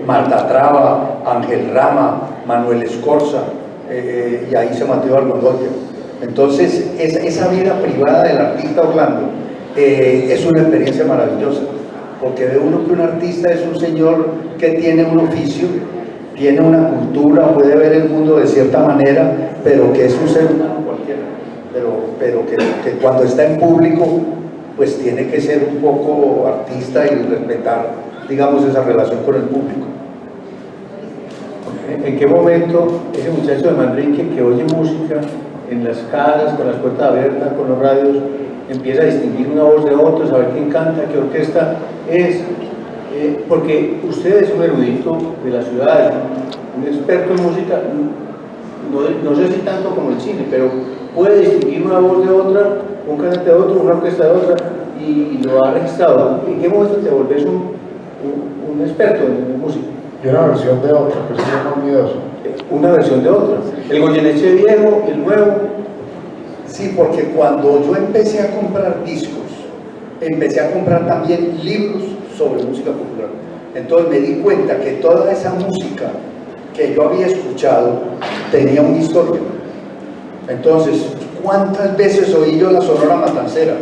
Marta Traba, Ángel Rama, Manuel Escorza, y ahí se mató Ibargüengoitia. Entonces, esa vida privada del artista Orlando es una experiencia maravillosa, porque ve uno que un artista es un señor que tiene un oficio, tiene una cultura, puede ver el mundo de cierta manera, pero que es un ser humano cualquiera, pero que cuando está en público, pues tiene que ser un poco artista y respetar, digamos, esa relación con el público. ¿En qué momento ese muchacho de Manrique que oye música en las casas, con las puertas abiertas, con los radios, empieza a distinguir una voz de otra, saber quién canta, qué orquesta es? Porque usted es un erudito de la ciudad, un experto en música, no sé si tanto como el cine, pero puede distinguir una voz de otra, un cantante de otro, una orquesta de otra, y lo ha registrado. ¿En qué momento te volvés un experto en música? Y una versión de otra, que eso es muy novedoso. Una versión de otra. El Goyeneche viejo, el nuevo. Sí, porque cuando yo empecé a comprar discos, empecé a comprar también libros sobre música popular. Entonces me di cuenta que toda esa música que yo había escuchado tenía una historia. Entonces, ¿cuántas veces oí yo la Sonora Matancera?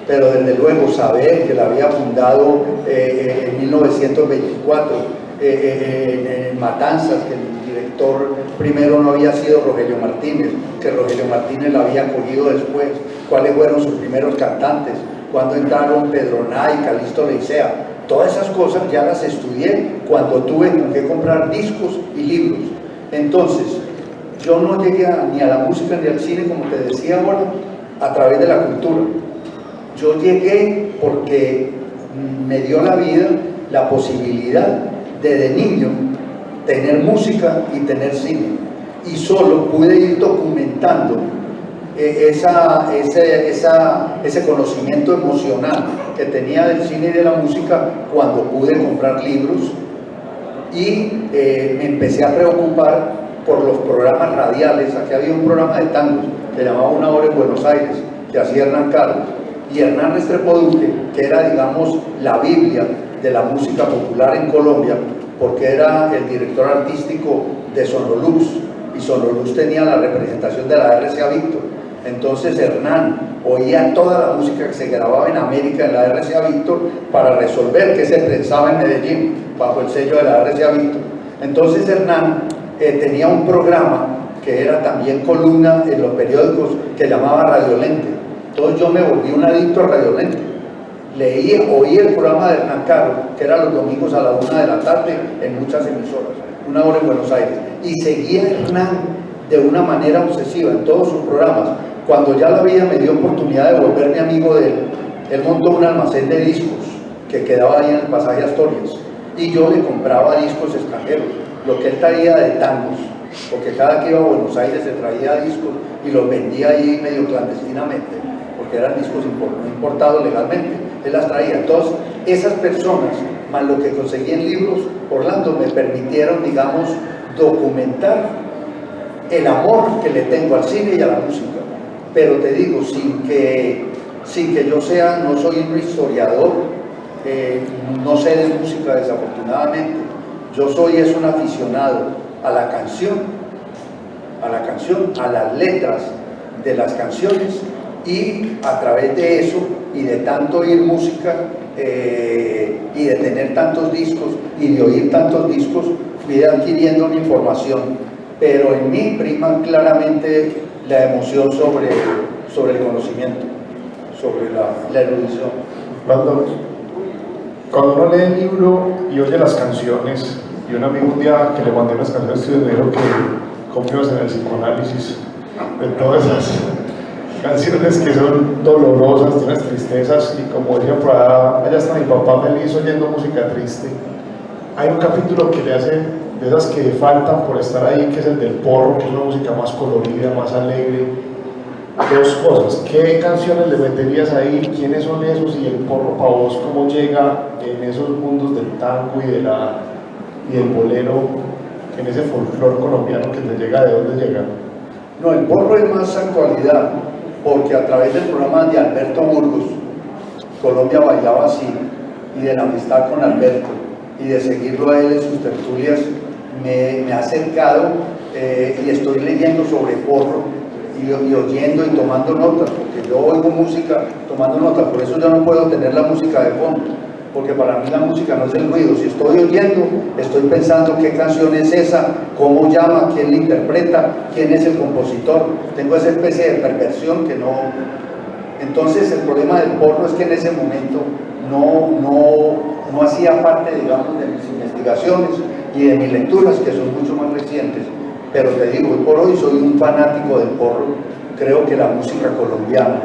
Pero desde luego saber que la había fundado en 1924 en Matanzas, que el director primero no había sido Rogelio Martínez, que Rogelio Martínez la había cogido después, cuáles fueron sus primeros cantantes, cuándo entraron Pedroná y Calixto Leicea. Todas esas cosas ya las estudié cuando tuve que comprar discos y libros. Entonces, yo no llegué ni a la música ni al cine, como te decía ahora, a través de la cultura. Yo llegué porque me dio la vida la posibilidad de niño tener música y tener cine. Y solo pude ir documentando ese conocimiento emocional que tenía del cine y de la música cuando pude comprar libros y me empecé a preocupar por los programas radiales. Aquí había un programa de tangos que llamaba Una Hora en Buenos Aires, que hacía Hernán Carlos, y Hernán Restrepo Duque, que era, digamos, la Biblia de la música popular en Colombia, porque era el director artístico de Sonolux, y Sonolux tenía la representación de la RCA Víctor. Entonces Hernán oía toda la música que se grababa en América en la RCA Víctor para resolver qué se pensaba en Medellín bajo el sello de la RCA Víctor. Entonces Hernán tenía un programa que era también columna en los periódicos que llamaba Radiolente. Entonces yo me volví un adicto a Radiolente. Oí el programa de Hernán Caro, que era los domingos a la 1 de la tarde en muchas emisoras, Una Hora en Buenos Aires, y seguía a Hernán de una manera obsesiva en todos sus programas. Cuando ya la vida me dio oportunidad de volverme amigo de él montó un almacén de discos que quedaba ahí en el pasaje Asturias, y yo le compraba discos extranjeros, lo que él traía de tangos, porque cada que iba a Buenos Aires se traía discos y los vendía ahí medio clandestinamente, porque eran discos no importados legalmente, él las traía. Entonces, esas personas, más lo que conseguí en libros, Orlando, me permitieron, digamos, documentar el amor que le tengo al cine y a la música. Pero te digo, sin que yo no soy un historiador, no sé de música desafortunadamente, yo soy un aficionado a la canción, a las letras de las canciones, y a través de eso y de tanto oír música y de tener tantos discos y de oír tantos discos, fui adquiriendo una información, pero en mí prima claramente la emoción sobre el conocimiento, sobre la erudición. Cuando uno lee el libro y oye las canciones, y un amigo un día que le mandé las canciones me dijo que cómo ibas en el psicoanálisis de todas esas canciones que son dolorosas, tienes tristezas, y como decía por allá está mi papá feliz oyendo música triste. Hay un capítulo que le hace de esas que faltan por estar ahí, que es el del porro, que es una música más colorida, más alegre. Dos cosas, ¿qué canciones le meterías ahí? ¿Quiénes son esos? Y el porro para vos, ¿cómo llega en esos mundos del tango y del bolero, en ese folclore colombiano que te llega? ¿De dónde llega? No, el porro es más actualidad, porque a través del programa de Alberto Burgos, Colombia Bailaba Así, y de la amistad con Alberto, y de seguirlo a él en sus tertulias, me ha acercado y estoy leyendo sobre porro, y oyendo y tomando notas, porque yo oigo música tomando notas, por eso yo no puedo tener la música de fondo, porque para mí la música no es el ruido. Si estoy oyendo, estoy pensando qué canción es esa, cómo llama, quién la interpreta, quién es el compositor. Tengo esa especie de perversión que no... Entonces el problema del porro es que en ese momento no hacía parte, digamos, de mis investigaciones y de mis lecturas, que son mucho más recientes. Pero te digo, hoy por hoy soy un fanático del porro. Creo que la música colombiana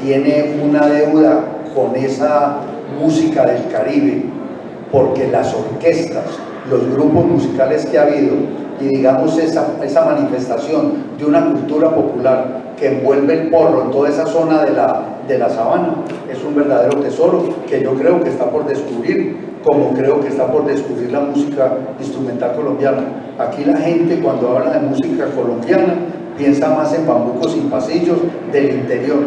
tiene una deuda con esa música del Caribe, porque las orquestas, los grupos musicales que ha habido, y digamos esa manifestación de una cultura popular que envuelve el porro en toda esa zona de la sabana, es un verdadero tesoro que yo creo que está por descubrir, como creo que está por descubrir la música instrumental colombiana. Aquí la gente, cuando habla de música colombiana, piensa más en bambucos y pasillos del interior,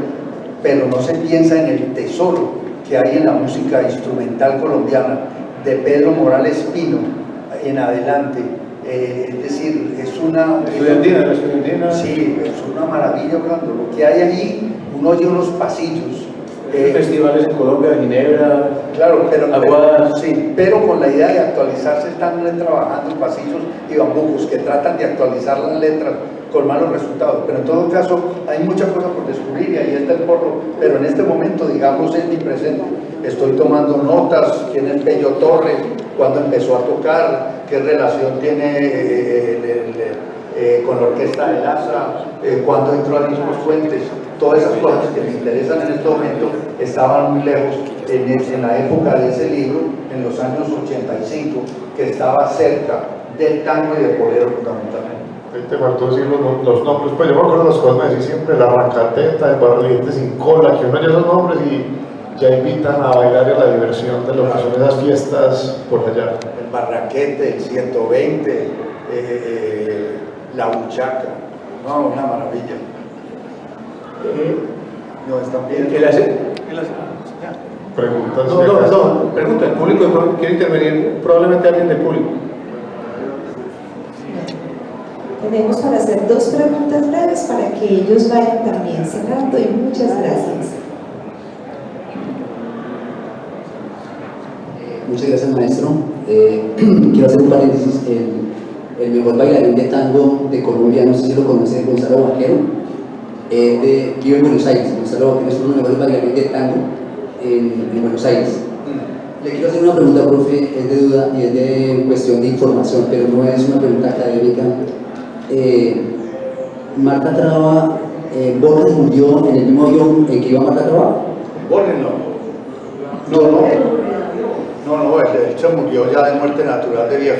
pero no se piensa en el tesoro que hay en la música instrumental colombiana, de Pedro Morales Pino en adelante. Es decir, es una... Estudiantina. Sí, es una maravilla cuando lo que hay allí, uno oye unos pasillos Festivales en Colombia, Ginebra, claro, pero Aguadas. sí, pero con la idea de actualizarse están trabajando en pasillos y bambucos que tratan de actualizar las letras con malos resultados. Pero en todo caso hay muchas cosas por descubrir y ahí está el porro. Pero en este momento, digamos, es mi presente. Estoy tomando notas, quién es Pello Torres, cuándo empezó a tocar, qué relación tiene con la orquesta de Laza, cuándo entró a Discos Fuentes. Todas esas cosas que me interesan en este momento estaban muy lejos en la época de ese libro, en los años 85, que estaba cerca del tango y del bolero fundamentalmente. Te faltó decir los nombres, pues yo me acuerdo de las cosas, me decís siempre la rancateta, el barrilete sin cola, que uno oye esos nombres y ya invitan a bailar y a la diversión de lo que son esas fiestas por allá. El barraquete, el 120, la buchaca, no, una maravilla. No, están bien. Preguntas. No, pregunta, el público quiere intervenir, probablemente alguien del público. Tenemos para hacer 2 preguntas breves para que ellos vayan también cerrando y muchas gracias. Muchas gracias, maestro. Quiero hacer un paréntesis. El mejor bailarín de tango de Colombia, no sé si lo conoce, Gonzalo Vaquero, vive en Buenos Aires. Gonzalo Vaquero es uno de los mejores bailarines de tango en Buenos Aires. Le quiero hacer una pregunta, profe, es de duda y es de cuestión de información, pero no es una pregunta académica. Marta Traba, ¿Borges murió en el mismo avión en que iba Marta Traba? Borges no, él se murió ya de muerte natural de viejo.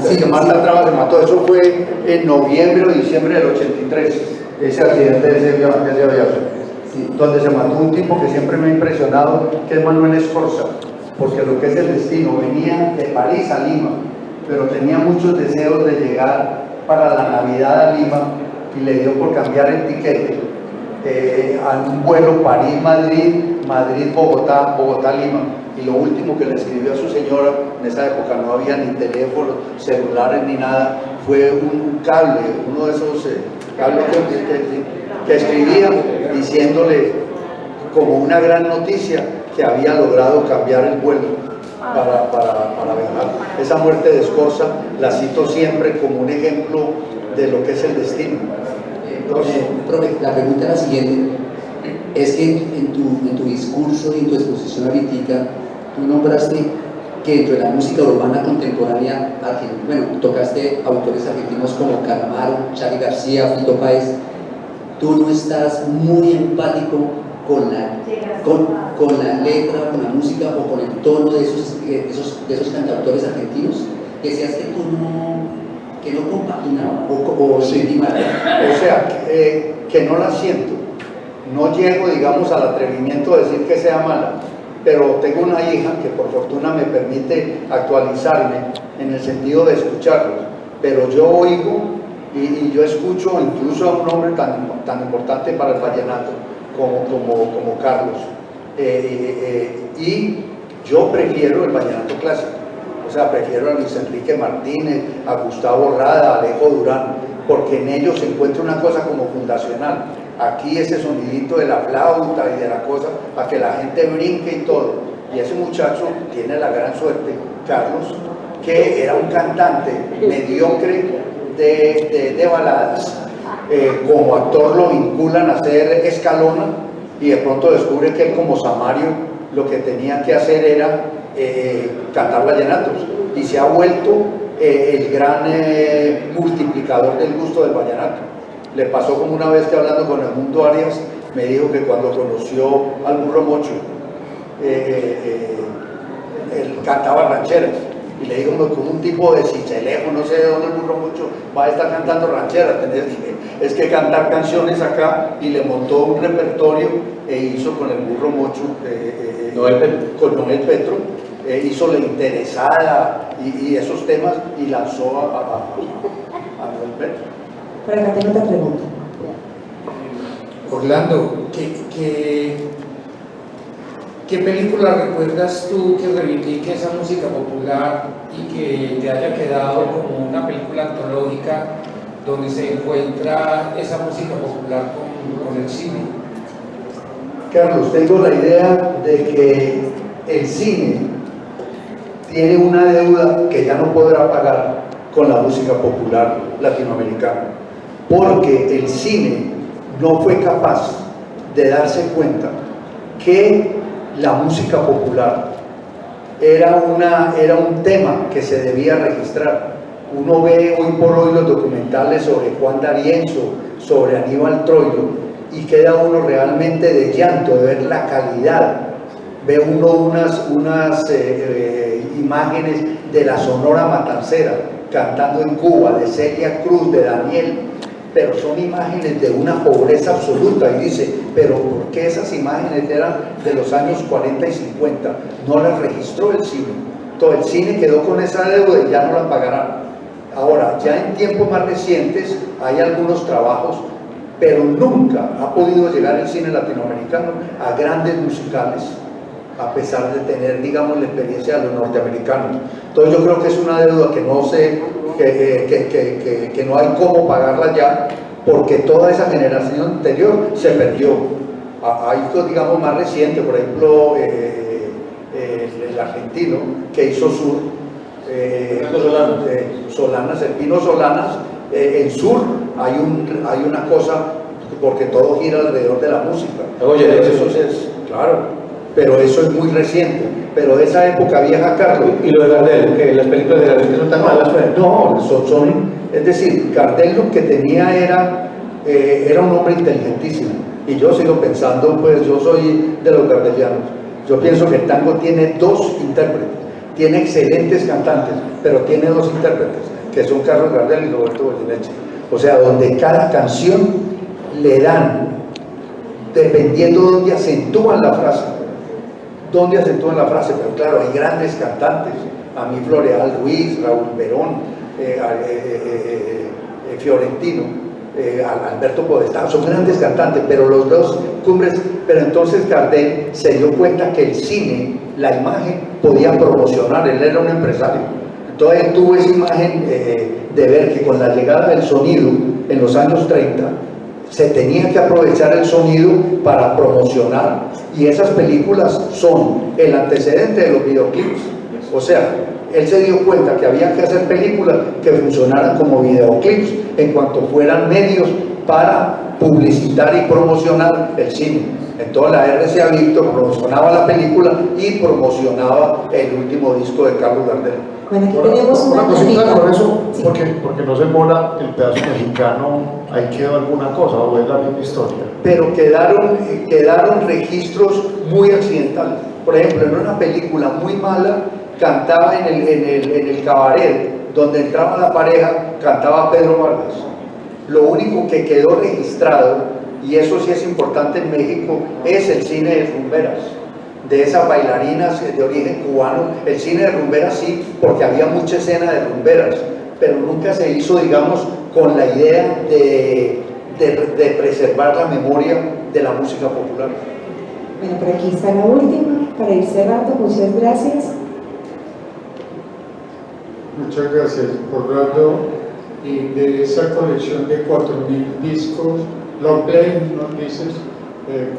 Sí, Marta Traba se mató, eso fue en noviembre o diciembre del 83, ese accidente de ese avión, sí, donde se mató un tipo que siempre me ha impresionado, que es Manuel Escorza, porque lo que es el destino, venía de París a Lima, pero tenía muchos deseos de llegar para la Navidad a Lima y le dio por cambiar el tiquete a un vuelo París-Madrid, Madrid-Bogotá, Bogotá-Lima. Y lo último que le escribió a su señora, en esa época no había ni teléfonos celulares ni nada, fue un cable, uno de esos cables que escribía diciéndole como una gran noticia que había logrado cambiar el vuelo para viajar. Esa muerte de Escorza la cito siempre como un ejemplo de lo que es el destino. Profe, la pregunta es la siguiente. Es que en tu discurso y en tu exposición ahorita, tú nombraste que dentro de la música urbana contemporánea argentina, bueno, tocaste autores argentinos como Calamaro, Charly García, Fito Páez. Tú no estás muy empático con la letra, con la música o con el tono de esos cantautores argentinos, que seas que tú no compaginaba o sí. O sea, que no la siento. No llego, digamos, al atrevimiento de decir que sea mala, pero tengo una hija que por fortuna me permite actualizarme en el sentido de escucharlos, pero yo oigo y yo escucho incluso a un hombre tan importante para el vallenato como Carlos, y yo prefiero el vallenato clásico, o sea, prefiero a Luis Enrique Martínez, a Gustavo Rada, a Alejo Durán, porque en ellos se encuentra una cosa como fundacional. Aquí ese sonidito de la flauta y de la cosa, para que la gente brinque y todo. Y ese muchacho tiene la gran suerte, Carlos, que era un cantante mediocre de baladas. Como actor lo vinculan a hacer Escalona y de pronto descubre que él como Samario lo que tenía que hacer era cantar vallenatos. Y se ha vuelto el gran multiplicador del gusto del vallenato. Le pasó como una vez que hablando con Edmundo Arias, me dijo que cuando conoció al Burro Mocho, él cantaba rancheras. Y le dijo como un tipo de Cincelejo, no sé de dónde el Burro Mocho va a estar cantando rancheras. Es que cantar canciones acá, y le montó un repertorio e hizo con el Burro Mocho, con Noel Petro, hizo La Interesada y esos temas y lanzó a Noel Petro. Por acá tengo otra pregunta. Orlando, ¿qué película recuerdas tú que reivindique esa música popular y que te haya quedado como una película antológica donde se encuentra esa música popular con el cine? Carlos, tengo la idea de que el cine tiene una deuda que ya no podrá pagar con la música popular latinoamericana, porque el cine no fue capaz de darse cuenta que la música popular era un tema que se debía registrar. Uno ve hoy por hoy los documentales sobre Juan D'Arienzo, sobre Aníbal Troilo, y queda uno realmente de llanto de ver la calidad. Ve uno unas imágenes de la Sonora Matancera cantando en Cuba, de Celia Cruz, de Daniel, pero son imágenes de una pobreza absoluta, y dice, pero ¿por qué esas imágenes eran de los años 40 y 50? No las registró el cine. Todo el cine quedó con esa deuda y ya no la pagará. Ahora, ya en tiempos más recientes hay algunos trabajos, pero nunca ha podido llegar el cine latinoamericano a grandes musicales, a pesar de tener, digamos, la experiencia de los norteamericanos. Entonces yo creo que es una deuda que no sé, que no hay cómo pagarla ya, porque toda esa generación anterior se perdió. Hay, digamos, más reciente, por ejemplo, el argentino que hizo Sur, Solanas, el Pino Solanas. En Sur hay una cosa, porque todo gira alrededor de la música. Oye, eso es, claro, pero eso es muy reciente. Pero de esa época vieja, Carlos. Y lo de Gardel, que las películas de Gardel que son tan malas, pues. No, es decir, Gardel lo que tenía era un hombre inteligentísimo. Y yo sigo pensando, pues yo soy de los gardelianos. Yo pienso que el tango tiene dos intérpretes, tiene excelentes cantantes, pero tiene dos intérpretes, que son Carlos Gardel y Roberto Goyeneche. O sea, donde cada canción le dan, dependiendo de dónde acentúan la frase, pero claro, hay grandes cantantes, a mí Floreal Ruiz, Raúl Verón, Fiorentino, Alberto Podestá, son grandes cantantes, pero los dos cumbres. Pero entonces Gardel se dio cuenta que el cine, la imagen, podía promocionar, él era un empresario. Entonces él tuvo esa imagen de ver que con la llegada del sonido en los años 30 se tenía que aprovechar el sonido para promocionar, y esas películas son el antecedente de los videoclips. O sea, él se dio cuenta que había que hacer películas que funcionaran como videoclips en cuanto fueran medios para publicitar y promocionar el cine. Entonces la RCA Víctor promocionaba la película y promocionaba el último disco de Carlos Gardel. Bueno, aquí tenemos una cosita cosita. con eso, Sí. porque no se mola el pedazo mexicano, ahí quedó alguna cosa, o es la misma historia. Pero quedaron registros muy accidentales. Por ejemplo, en una película muy mala cantaba en el cabaret donde entraba la pareja, cantaba Pedro Vargas. Lo único que quedó registrado, y eso sí es importante en México, es el cine de rumberas, de esas bailarinas de origen cubano. El cine de rumberas sí, porque había mucha escena de rumberas, pero nunca se hizo, digamos, con la idea de preservar la memoria de la música popular. Bueno, por aquí está la última, para ir cerrando. Muchas gracias. Muchas gracias. Hablando de esa colección de 4.000 discos, long play, nos dices,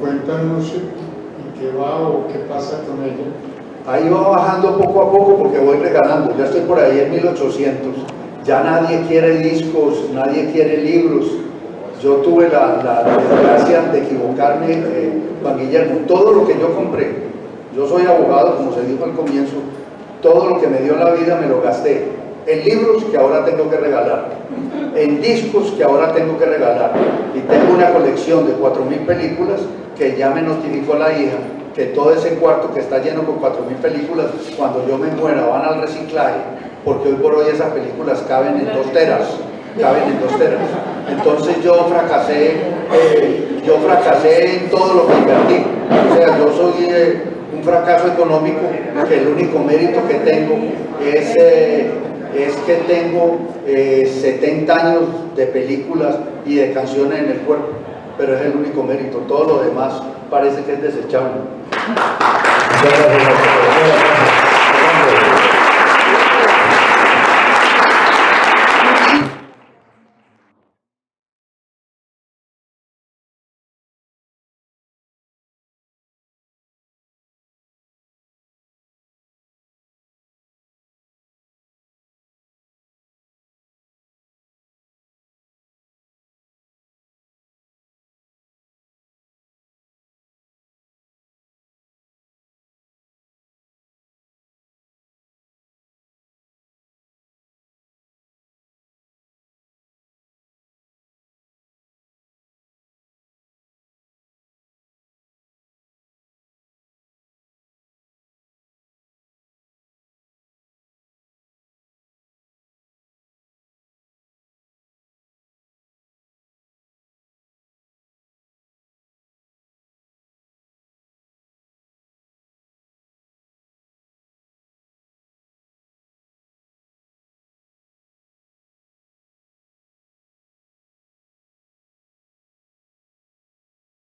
cuéntanos en qué va o qué pasa con ella. Ahí va bajando poco a poco porque voy regalando, ya estoy por ahí en 1800, ya nadie quiere discos, nadie quiere libros. Yo tuve la desgracia de equivocarme, Juan Guillermo, todo lo que yo compré, yo soy abogado, como se dijo al comienzo, todo lo que me dio la vida me lo gasté en libros que ahora tengo que regalar, en discos que ahora tengo que regalar, y tengo una colección de 4.000 películas que ya me notificó la hija que todo ese cuarto que está lleno con 4.000 películas, cuando yo me muera van al reciclaje, porque hoy por hoy esas películas caben en 2 teras. Entonces yo fracasé en todo lo que invertí. O sea, yo soy un fracaso económico, que el único mérito que tengo es que tengo 70 años de películas y de canciones en el cuerpo, pero es el único mérito. Todo lo demás parece que es desechable. Muchas gracias.